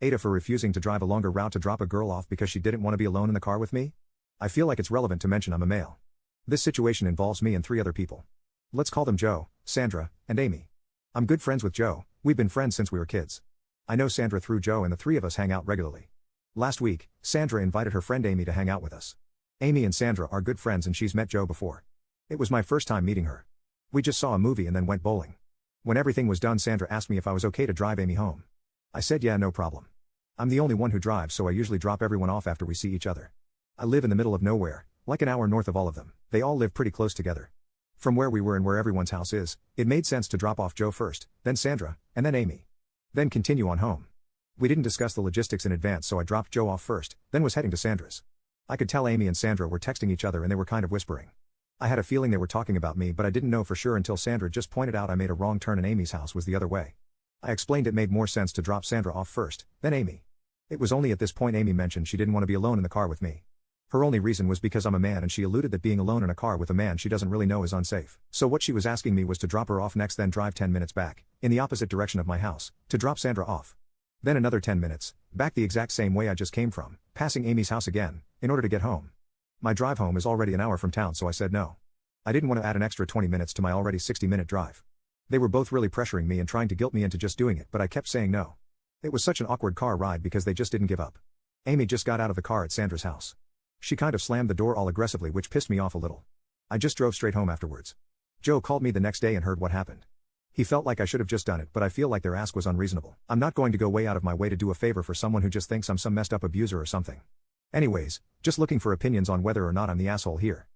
AITAH for refusing to drive a longer route to drop a girl off because she didn't want to be alone in the car with me? I feel like it's relevant to mention I'm a male. This situation involves me and 3 other people. Let's call them Joe, Sandra, and Amy. I'm good friends with Joe, we've been friends since we were kids. I know Sandra through Joe and the 3 of us hang out regularly. Last week, Sandra invited her friend Amy to hang out with us. Amy and Sandra are good friends and she's met Joe before. It was my first time meeting her. We just saw a movie and then went bowling. When everything was done, Sandra asked me if I was okay to drive Amy home. I said yeah, no problem. I'm the only one who drives, so I usually drop everyone off after we see each other. I live in the middle of nowhere, like an hour north of all of them. They all live pretty close together. From where we were and where everyone's house is, it made sense to drop off Joe first, then Sandra, and then Amy. Then continue on home. We didn't discuss the logistics in advance, so I dropped Joe off first, then was heading to Sandra's. I could tell Amy and Sandra were texting each other and they were kind of whispering. I had a feeling they were talking about me, but I didn't know for sure until Sandra just pointed out I made a wrong turn and Amy's house was the other way. I explained it made more sense to drop Sandra off first, then Amy. It was only at this point Amy mentioned she didn't want to be alone in the car with me. Her only reason was because I'm a man, and she alluded that being alone in a car with a man she doesn't really know is unsafe. So what she was asking me was to drop her off next, then drive 10 minutes back, in the opposite direction of my house, to drop Sandra off. Then another 10 minutes, back the exact same way I just came from, passing Amy's house again, in order to get home. My drive home is already an hour from town, so I said no. I didn't want to add an extra 20 minutes to my already 60-minute drive. They were both really pressuring me and trying to guilt me into just doing it, but I kept saying no. It was such an awkward car ride because they just didn't give up. Amy just got out of the car at Sandra's house. She kind of slammed the door all aggressively, which pissed me off a little. I just drove straight home afterwards. Joe called me the next day and heard what happened. He felt like I should have just done it, but I feel like their ask was unreasonable. I'm not going to go way out of my way to do a favor for someone who just thinks I'm some messed up abuser or something. Anyways, just looking for opinions on whether or not I'm the asshole here.